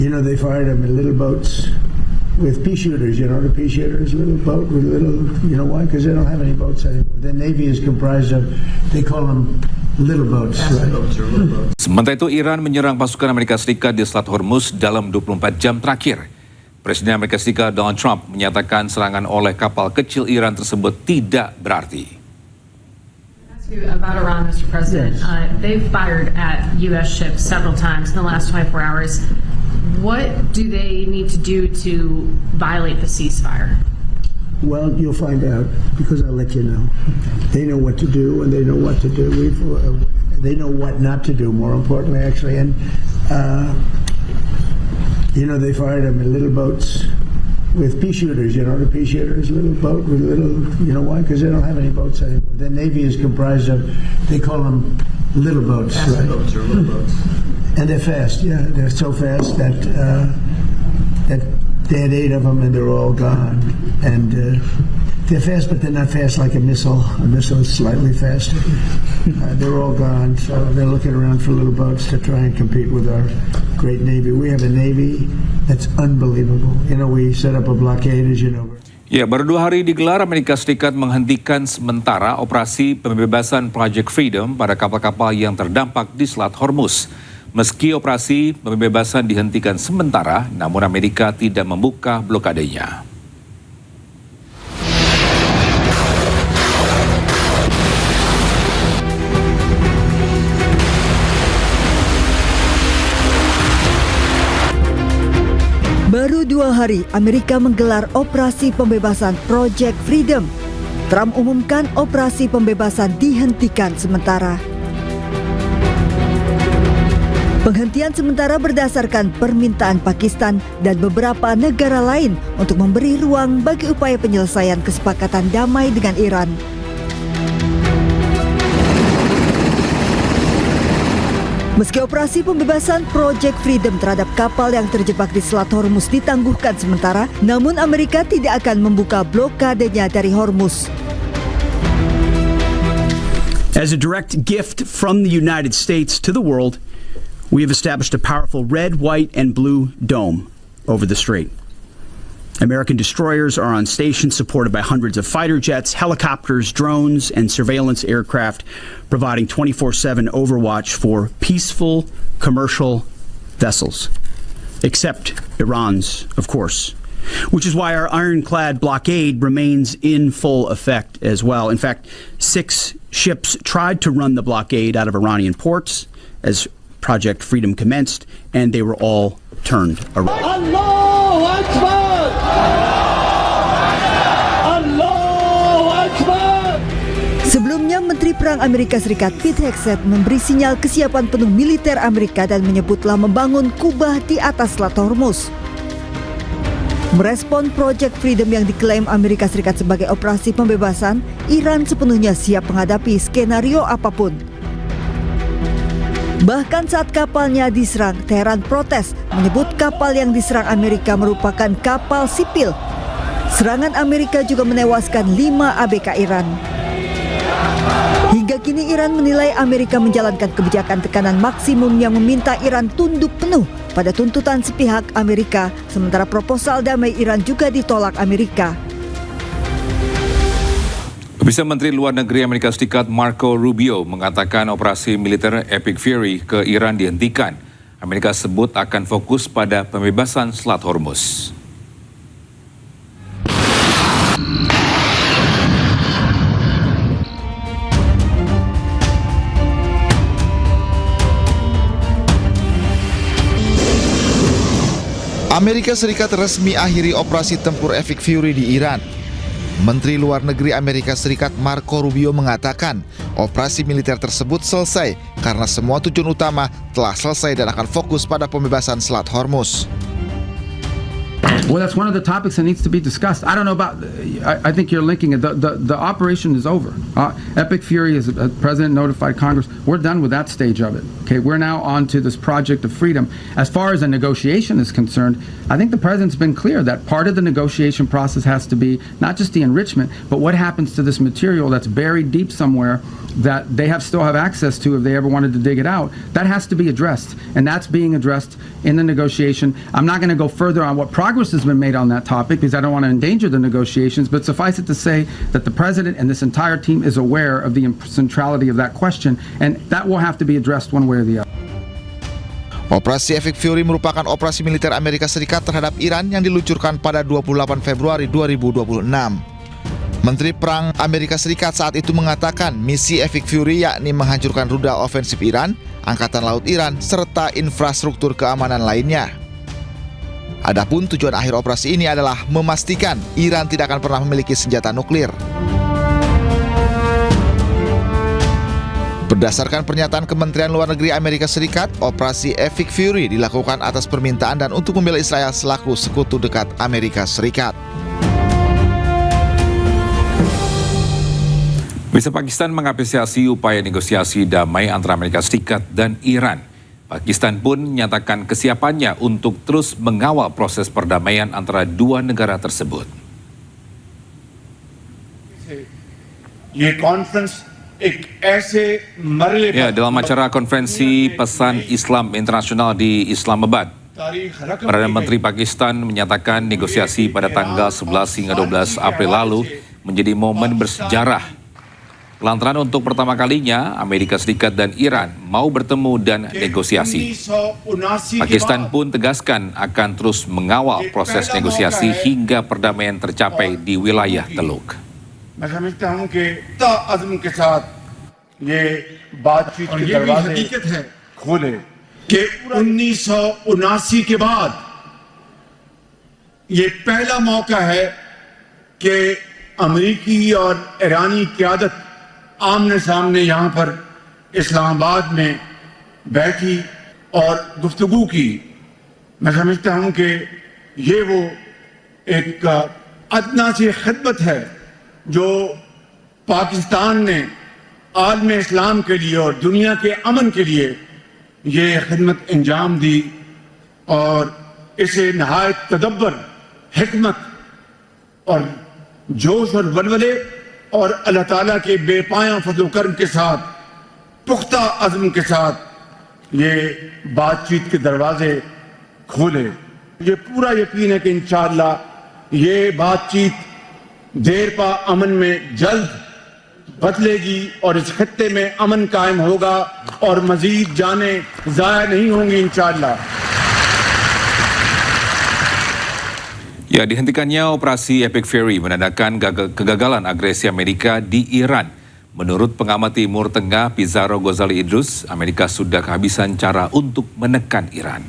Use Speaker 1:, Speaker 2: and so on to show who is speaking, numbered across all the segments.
Speaker 1: They fired them in little boats with pea shooters, the pea shooters, little boat with little, why? Because they don't have any boats anymore. The Navy is comprised of, they call them little boats. Right?
Speaker 2: Sementara itu, Iran menyerang pasukan Amerika Serikat di Selat Hormuz dalam 24 jam terakhir. Presiden Amerika Serikat Donald Trump menyatakan serangan oleh kapal kecil Iran tersebut tidak berarti.
Speaker 3: About Iran, Mr. President, they've fired at U.S. ships several times in the last 24 hours. What do they need to do to violate the ceasefire?
Speaker 1: Well, you'll find out because I'll let you know. They know what to do and they know what to do. They know what not to do, more importantly, actually. And, they fired them in little boats with pea shooters, the pea shooters, little boat with little, why? Because they don't have any boats anymore. The Navy is comprised of, they call them little boats. Right?
Speaker 4: Boats or little boats.
Speaker 1: And they're fast, yeah. They're so fast that they had 8 of them and they're all gone. And they're fast, but they're not fast like a missile. A missile is slightly faster. They're all gone, so they're looking around for little boats to try and compete with our great Navy. We have a Navy that's unbelievable. We set up a blockade, as you know.
Speaker 2: Ya, baru 2 hari digelar, Amerika Serikat menghentikan sementara operasi pembebasan Project Freedom pada kapal-kapal yang terdampak di Selat Hormuz. Meski operasi pembebasan dihentikan sementara, namun Amerika tidak membuka blokadenya.
Speaker 5: Baru 2 hari Amerika menggelar operasi pembebasan Project Freedom. Trump umumkan operasi pembebasan dihentikan sementara. Penghentian sementara berdasarkan permintaan Pakistan dan beberapa negara lain untuk memberi ruang bagi upaya penyelesaian kesepakatan damai dengan Iran. Meski operasi pembebasan Project Freedom terhadap kapal yang terjebak di Selat Hormuz ditangguhkan sementara, namun Amerika tidak akan membuka blokadenya dari Hormuz.
Speaker 6: As a direct gift from the United States to the world, we have established a powerful red, white, and blue dome over the strait. American destroyers are on station supported by hundreds of fighter jets, helicopters, drones, and surveillance aircraft, providing 24/7 overwatch for peaceful commercial vessels. Except Iran's, of course. Which is why our ironclad blockade remains in full effect as well. In fact, 6 ships tried to run the blockade out of Iranian ports as Project Freedom commenced, and they were all turned around.
Speaker 7: Allahu Akbar! Allahu Akbar!
Speaker 5: Sebelumnya, Menteri Perang Amerika Serikat Pete Hegseth memberi sinyal kesiapan penuh militer Amerika dan menyebut telah membangun kubah di atas Selat Hormuz. Merespon Project Freedom yang diklaim Amerika Serikat sebagai operasi pembebasan, Iran sepenuhnya siap menghadapi skenario apapun. Bahkan saat kapalnya diserang, Teheran protes menyebut kapal yang diserang Amerika merupakan kapal sipil. Serangan Amerika juga menewaskan 5 ABK Iran. Hingga kini Iran menilai Amerika menjalankan kebijakan tekanan maksimum yang meminta Iran tunduk penuh pada tuntutan sepihak Amerika, sementara proposal damai Iran juga ditolak Amerika.
Speaker 2: Pemirsa, Menteri Luar Negeri Amerika Serikat Marco Rubio mengatakan operasi militer Epic Fury ke Iran dihentikan. Amerika sebut akan fokus pada pembebasan Selat Hormuz.
Speaker 8: Amerika Serikat resmi akhiri operasi tempur Epic Fury di Iran. Menteri Luar Negeri Amerika Serikat Marco Rubio mengatakan operasi militer tersebut selesai karena semua tujuan utama telah selesai dan akan fokus pada pembebasan Selat Hormuz.
Speaker 4: Well, that's one of the topics that needs to be discussed. I don't know about. I think you're linking it. The operation is over. Epic Fury, as the president notified Congress, we're done with that stage of it. Okay, we're now on to this project of freedom. As far as a negotiation is concerned, I think the president's been clear that part of the negotiation process has to be not just the enrichment, but what happens to this material that's buried deep somewhere that they still have access to if they ever wanted to dig it out. That has to be addressed, and that's being addressed in the negotiation. I'm not going to go further on what progress has been made on that topic because I don't want to endanger the negotiations, but suffice it to say that the president and this entire team is aware of the centrality of that question, and that will have to be addressed one way or the other.
Speaker 8: Operasi Epic Fury merupakan operasi militer Amerika Serikat terhadap Iran yang diluncurkan pada 28 Februari 2026. Menteri Perang Amerika Serikat saat itu mengatakan misi Epic Fury yakni menghancurkan rudal ofensif Iran, Angkatan Laut Iran, serta infrastruktur keamanan lainnya. Adapun tujuan akhir operasi ini adalah memastikan Iran tidak akan pernah memiliki senjata nuklir. Berdasarkan pernyataan Kementerian Luar Negeri Amerika Serikat, operasi Epic Fury dilakukan atas permintaan dan untuk membela Israel selaku sekutu dekat Amerika Serikat.
Speaker 2: Bisa Pakistan mengapresiasi upaya negosiasi damai antara Amerika Serikat dan Iran. Pakistan pun menyatakan kesiapannya untuk terus mengawal proses perdamaian antara dua negara tersebut. Ya, dalam acara konferensi pesan Islam internasional di Islamabad, Perdana Menteri Pakistan menyatakan negosiasi pada tanggal 11 hingga 12 April lalu menjadi momen bersejarah. Lantaran untuk pertama kalinya Amerika Serikat dan Iran mau bertemu dan negosiasi. Pakistan pun tegaskan akan terus mengawal proses negosiasi hingga perdamaian tercapai di wilayah Teluk.
Speaker 9: ये पहला मौका है कि अमेरिकी और ईरानी क़यादत आमने सामने यहाँ पर इस्लामाबाद में बैठी और गुफ्तगू की। मैं समझता हूँ कि ये वो एक अदना सी खिदमत है जो पाकिस्तान ने आलम इस्लाम के लिए और दुनिया के अमन के लिए ये खिदमत अंजाम दी और इसे नहायत तदब्बर, हिकमत और जोश और वलवले और अल्लाह ताला के बेपाया फज़ल करम के साथ, पुख्ता अज़्म के साथ ये बातचीत के दरवाजे खोले। ये पूरा यकीन है कि इंशाअल्लाह ये बातचीत देर पा अमन में जल्द बदलेगी और इस खत्ते में अमन कायम होगा और मजीद जाने ज़ाया नहीं होंगी इंशाअल्लाह।
Speaker 2: Ya, dihentikannya operasi Epic Fury menandakan kegagalan agresi Amerika di Iran. Menurut pengamat Timur Tengah Pizarro Ghazali Idrus, Amerika sudah kehabisan cara untuk menekan Iran.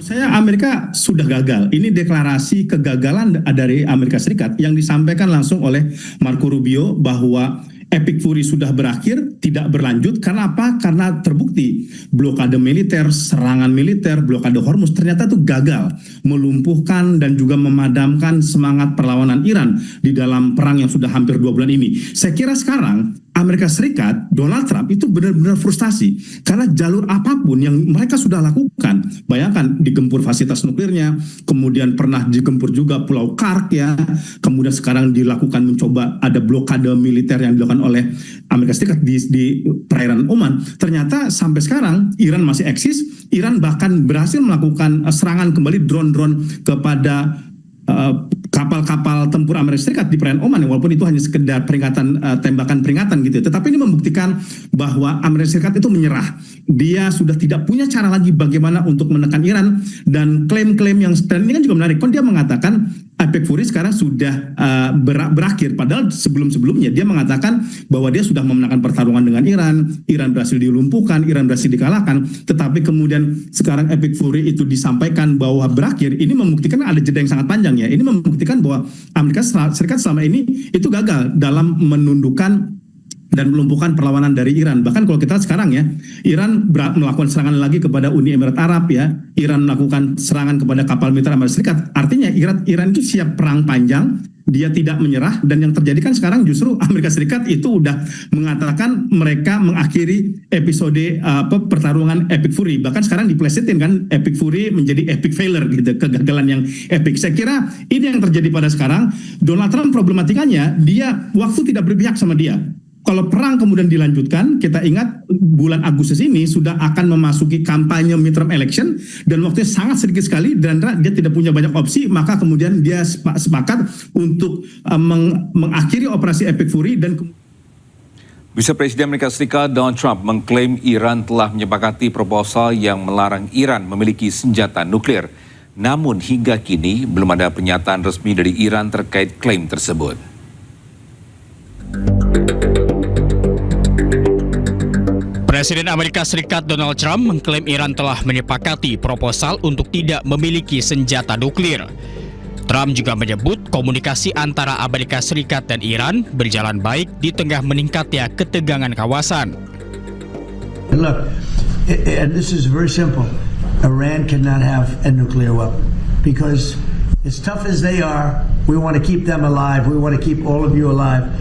Speaker 10: Saya Amerika sudah gagal. Ini deklarasi kegagalan dari Amerika Serikat yang disampaikan langsung oleh Marco Rubio bahwa Epic Fury sudah berakhir, tidak berlanjut. Karena apa? Karena terbukti blokade militer, serangan militer, blokade Hormuz ternyata itu gagal melumpuhkan dan juga memadamkan semangat perlawanan Iran di dalam perang yang sudah hampir 2 bulan ini. Saya kira sekarang Amerika Serikat, Donald Trump itu benar-benar frustasi karena jalur apapun yang mereka sudah lakukan, bayangkan digempur fasilitas nuklirnya, kemudian pernah digempur juga Pulau Kark ya, kemudian sekarang dilakukan mencoba ada blokade militer yang dilakukan oleh Amerika Serikat di perairan Oman. Ternyata sampai sekarang Iran masih eksis, Iran bahkan berhasil melakukan serangan kembali drone-drone kepada kapal-kapal tempur Amerika Serikat di perairan Oman, walaupun itu hanya sekedar peringatan, tembakan peringatan gitu. Tetapi ini membuktikan bahwa Amerika Serikat itu menyerah. Dia sudah tidak punya cara lagi bagaimana untuk menekan Iran, dan klaim-klaim yang dan ini kan juga menarik. Kan dia mengatakan Epic Fury sekarang sudah berakhir, padahal sebelum-sebelumnya dia mengatakan bahwa dia sudah memenangkan pertarungan dengan Iran, Iran berhasil dilumpuhkan, Iran berhasil dikalahkan. Tetapi kemudian sekarang Epic Fury itu disampaikan bahwa berakhir. Ini membuktikan ada jeda yang sangat panjang ya. Ini membuktikan bahwa Amerika Serikat selama ini itu gagal dalam menundukkan dan melumpuhkan perlawanan dari Iran. Bahkan kalau kita sekarang ya, Iran melakukan serangan lagi kepada Uni Emirat Arab ya, Iran melakukan serangan kepada kapal militer Amerika Serikat. Artinya Iran itu siap perang panjang, dia tidak menyerah, dan yang terjadi kan sekarang justru Amerika Serikat itu udah mengatakan mereka mengakhiri episode pertarungan Epic Fury. Bahkan sekarang diplesetin kan Epic Fury menjadi epic failure gitu, kegagalan yang epic. Saya kira ini yang terjadi pada sekarang. Donald Trump problematikanya dia waktu tidak berpihak sama dia. Kalau perang kemudian dilanjutkan, kita ingat bulan Agustus ini sudah akan memasuki kampanye midterm election dan waktunya sangat sedikit sekali dan dia tidak punya banyak opsi, maka kemudian dia sepakat untuk mengakhiri operasi Epic Fury dan
Speaker 2: Vice Presiden Amerika Serikat Donald Trump mengklaim Iran telah menyepakati proposal yang melarang Iran memiliki senjata nuklir. Namun hingga kini belum ada pernyataan resmi dari Iran terkait klaim tersebut.
Speaker 11: Presiden Amerika Serikat Donald Trump mengklaim Iran telah menyepakati proposal untuk tidak memiliki senjata nuklir. Trump juga menyebut komunikasi antara Amerika Serikat dan Iran berjalan baik di tengah meningkatnya ketegangan kawasan.
Speaker 1: And look, and this is very simple. Iran cannot have a nuclear weapon because as tough as they are, we want to keep them alive. We want to keep all of you alive.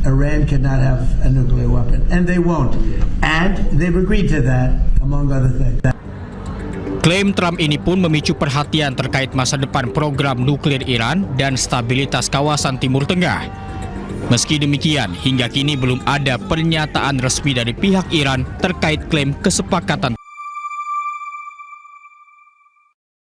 Speaker 1: Iran cannot have a nuclear weapon, and they won't. And they've agreed to that, among other things.
Speaker 11: Klaim Trump ini pun memicu perhatian terkait masa depan program nuklir Iran dan stabilitas kawasan Timur Tengah. Meski demikian, hingga kini belum ada pernyataan resmi dari pihak Iran terkait klaim kesepakatan